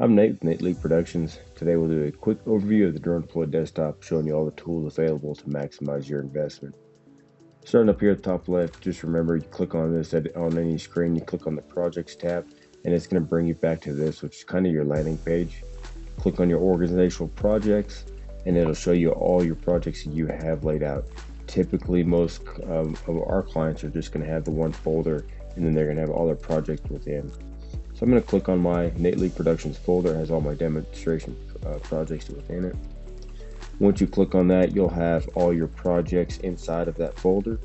I'm Nate with Nate League Productions. Today we'll do a quick overview of the DroneDeploy desktop, showing you all the tools available to maximize your investment. Starting up here at the top left, just remember you click on this on any screen, you click on the Projects tab, and it's going to bring you back to this, which is kind of your landing page. Click on your organizational projects, and it'll show you all your projects that you have laid out. Typically, most of our clients are just going to have the one folder, and then they're going to have all their projects within. So I'm going to click on my Nate League Productions folder. It has all my demonstration projects within it. Once you click on that, you'll have all your projects inside of that folder.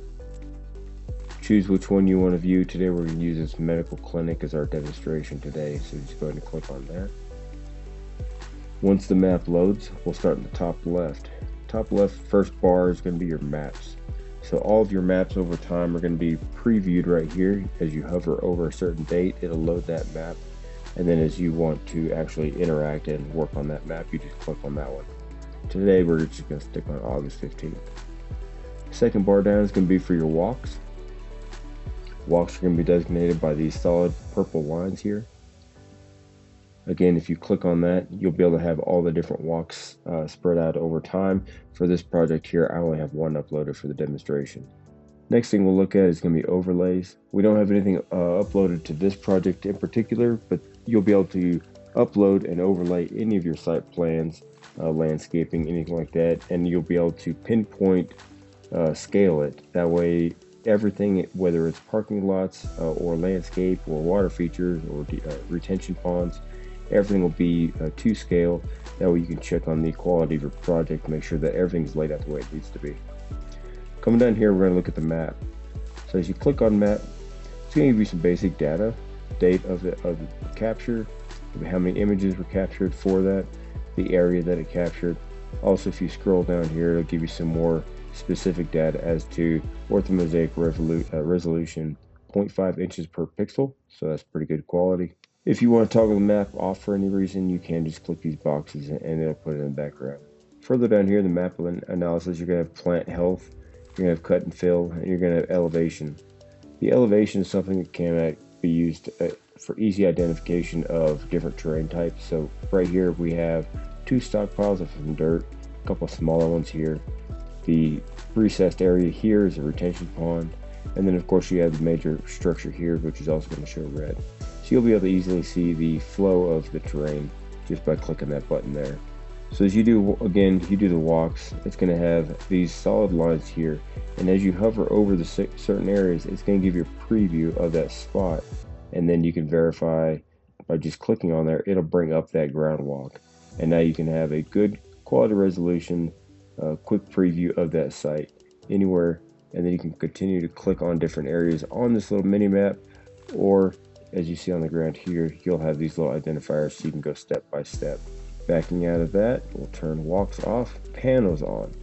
Choose which one you want to view. Today we're going to use this medical clinic as our demonstration today, so just go ahead and click on that. Once the map loads, we'll start in the top left. Top left first bar is going to be your maps. So all of your maps over time are going to be previewed right here. As you hover over a certain date, it'll load that map. And then as you want to actually interact and work on that map, you just click on that one. Today, we're just going to stick on August 15th. Second bar down is going to be for your walks. Walks are going to be designated by these solid purple lines here. Again, if you click on that, you'll be able to have all the different walks spread out over time. For this project here, I only have one uploaded for the demonstration. Next thing we'll look at is going to be overlays. We don't have anything uploaded to this project in particular, but you'll be able to upload and overlay any of your site plans, landscaping, anything like that, and you'll be able to pinpoint scale it. That way, everything, whether it's parking lots or landscape or water features or retention ponds, everything will be to scale. That way you can check on the quality of your project, make sure that everything's laid out the way it needs to be. Coming down here, we're going to look at the map. So as you click on map, it's going to give you some basic data, date of the capture, how many images were captured for that, the area that it captured. Also, if you scroll down here, it'll give you some more specific data as to orthomosaic resolution 0.5 inches per pixel, so that's pretty good quality. If you want to toggle the map off for any reason, you can just click these boxes and it'll put it in the background. Further down here, the map analysis, you're going to have plant health, you're going to have cut and fill, and you're going to have elevation. The elevation is something that can be used for easy identification of different terrain types. So right here we have two stockpiles of some dirt, a couple of smaller ones here. The recessed area here is a retention pond, and then of course you have the major structure here, which is also going to show red. So you'll be able to easily see the flow of the terrain just by clicking that button there. So as you do, again, you do the walks, it's going to have these solid lines here, and as you hover over the certain areas, it's going to give you a preview of that spot, and then you can verify by just clicking on there. It'll bring up that ground walk, and now you can have a good quality resolution, quick preview of that site anywhere, and then you can continue to click on different areas on this little mini map, or as you see on the ground here, you'll have these little identifiers so you can go step by step. Backing out of that, we'll turn walks off, panos on.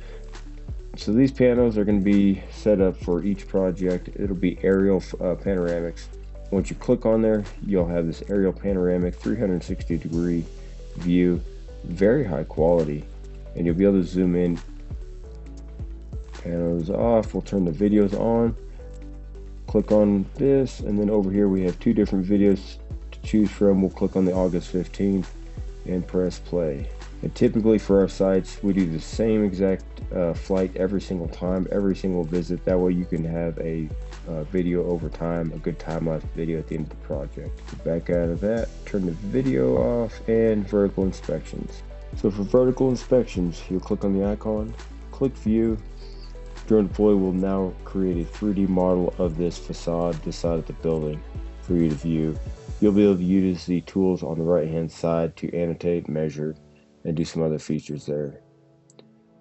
So these panos are going to be set up for each project. It'll be aerial panoramics. Once you click on there, you'll have this aerial panoramic 360-degree view, very high quality, and you'll be able to zoom in. Panos off, we'll turn the videos on. Click on this, and then over here we have two different videos to choose from. We'll click on the August 15th and press play. And typically for our sites, we do the same exact flight every single time, every single visit. That way you can have a video over time, a good time-lapse video at the end of the project. Back out of that, turn the video off, and vertical inspections. So for vertical inspections, you'll click on the icon, click view. DroneDeploy will now create a 3D model of this facade, this side of the building, for you to view. You'll be able to use the tools on the right hand side to annotate, measure, and do some other features there.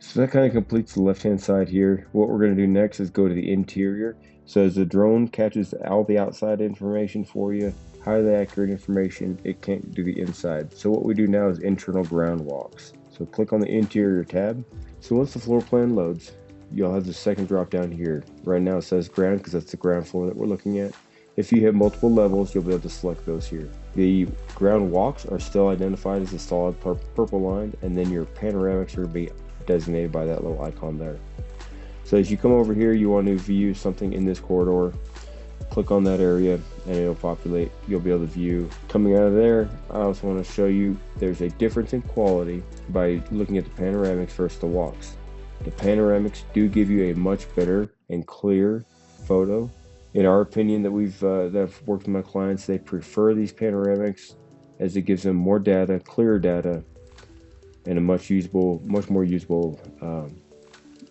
So that kind of completes the left hand side here. What we're going to do next is go to the interior. So as the drone catches all the outside information for you, highly accurate information, it can't do the inside. So what we do now is internal ground walks. So click on the interior tab. So once the floor plan loads, you'll have the second drop down here. Right now it says ground because that's the ground floor that we're looking at. If you have multiple levels, you'll be able to select those here. The ground walks are still identified as a solid purple line, and then your panoramics are be designated by that little icon there. So as you come over here, you want to view something in this corridor. click on that area and it'll populate. You'll be able to view. Coming out of there, I also want to show you there's a difference in quality by looking at the panoramics versus the walks. The panoramics do give you a much better and clear photo. In our opinion, that I've worked with my clients, they prefer these panoramics as it gives them more data, clearer data, and a much more usable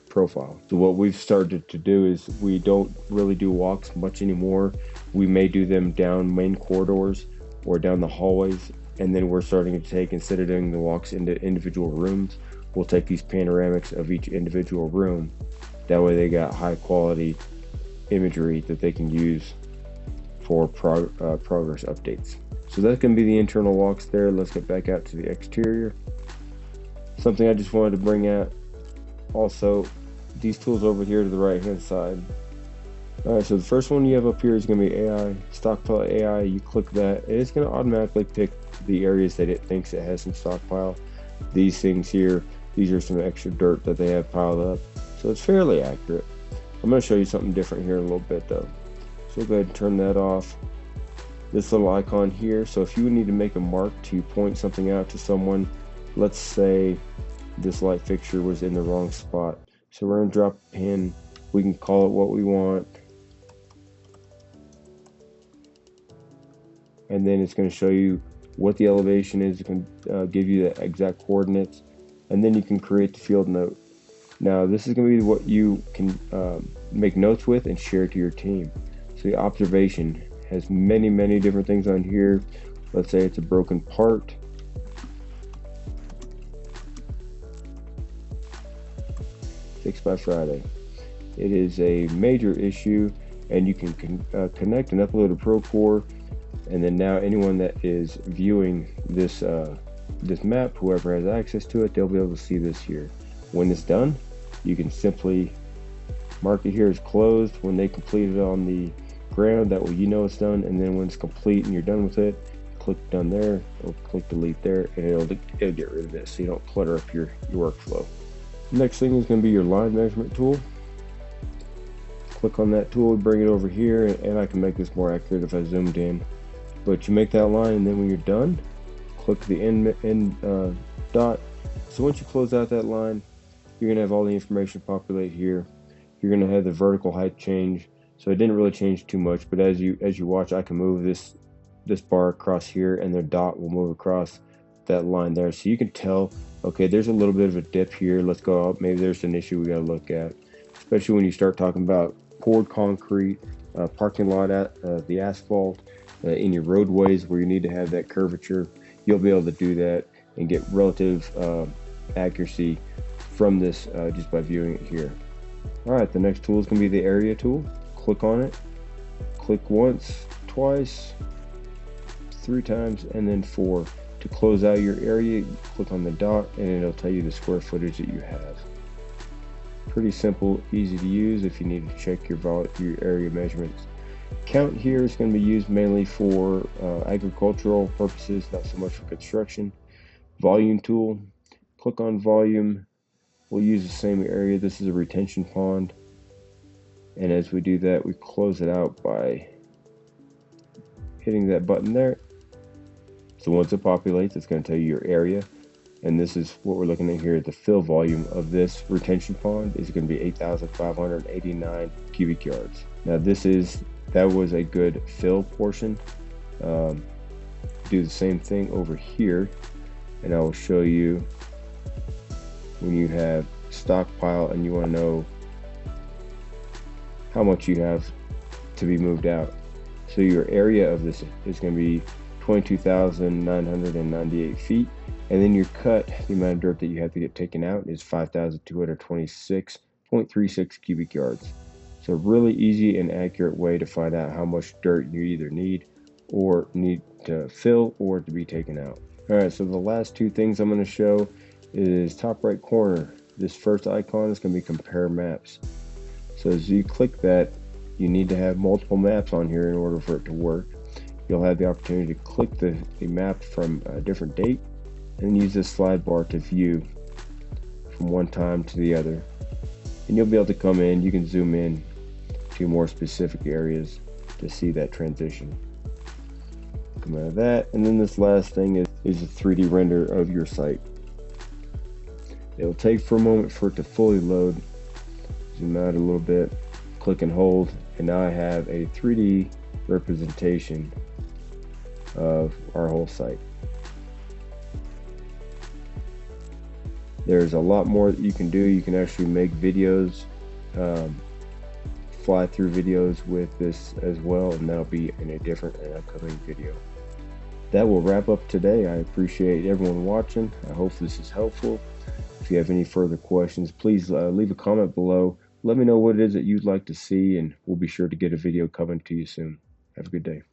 profile. So what we've started to do is we don't really do walks much anymore. We may do them down main corridors or down the hallways, and then we're starting to take, instead of doing the walks into individual rooms, we'll take these panoramics of each individual room. That way they got high quality imagery that they can use for progress updates. So that's going to be the internal walks there. Let's get back out to the exterior. Something I just wanted to bring out also, these tools over here to the right hand side. Alright, so the first one you have up here is going to be AI, stockpile AI. You click that and it's going to automatically pick the areas that it thinks it has some stockpile. These things here, these are some extra dirt that they have piled up, so it's fairly accurate. I'm going to show you something different here in a little bit though, so go ahead and turn that off. This little icon here, so if you need to make a mark to point something out to someone, let's say this light fixture was in the wrong spot, so we're going to drop a pin. We can call it what we want, and then it's going to show you what the elevation is. It can give you the exact coordinates, and then you can create the field note. Now this is going to be what you can make notes with and share to your team. So the observation has many different things on here. Let's say it's a broken part. Fixed by Friday. It is a major issue, and you can connect and upload a Procore, and then now anyone that is viewing this this map, whoever has access to it, they'll be able to see this here. When it's done, you can simply mark it here as closed. When they complete it on the ground, that way you know it's done, and then when it's complete and you're done with it, click done there, or click delete there, and it'll get rid of it so you don't clutter up your workflow. Next thing is going to be your line measurement tool. Click on that tool, bring it over here, and I can make this more accurate if I zoomed in. But you make that line, and then when you're done, click the end dot. So once you close out that line, you're going to have all the information populate here. You're going to have the vertical height change. So it didn't really change too much, but as you watch, I can move this bar across here, and the dot will move across that line there. So you can tell, okay, there's a little bit of a dip here. Let's go up. Maybe there's an issue we got to look at, especially when you start talking about poured concrete, parking lot, the asphalt, in your roadways where you need to have that curvature. You'll be able to do that and get relative accuracy from this just by viewing it here. All right, the next tool is going to be the area tool. Click on it. Click once, twice, 3 times, and then 4. To close out your area, you click on the dot, and it'll tell you the square footage that you have. Pretty simple, easy to use if you need to check your area measurements. Count here is going to be used mainly for agricultural purposes, not so much for construction. Volume tool, click on volume. We'll use the same area. This is a retention pond, and as we do that, we close it out by hitting that button there. So once it populates, it's going to tell you your area, and this is what we're looking at here. The fill volume of this retention pond is going to be 8,589 cubic yards. Now that was a good fill portion. Do the same thing over here, and I will show you when you have stockpile and you want to know how much you have to be moved out. So your area of this is going to be 22,998 feet, and then your cut, the amount of dirt that you have to get taken out, is 5,226.36 cubic yards. So really easy and accurate way to find out how much dirt you either need to fill or to be taken out. All right, so the last 2 things I'm going to show is top right corner. This first icon is going to be compare maps. So as you click that, you need to have multiple maps on here in order for it to work. You'll have the opportunity to click the map from a different date and use this slide bar to view from one time to the other. And you'll be able to come in, you can zoom in to more specific areas. to see that transition. Come out of that, and then this last thing is a 3D render of your site. It will take for a moment for it to fully load. Zoom out a little bit, click and hold, and now I have a 3D representation of our whole site. There's a lot more that you can do. You can actually make videos, fly through videos with this as well, and that'll be in a different and upcoming video. That will wrap up today. I appreciate everyone watching. I hope this is helpful. If you have any further questions, please leave a comment below. Let me know what it is that you'd like to see, and we'll be sure to get a video coming to you soon. Have a good day.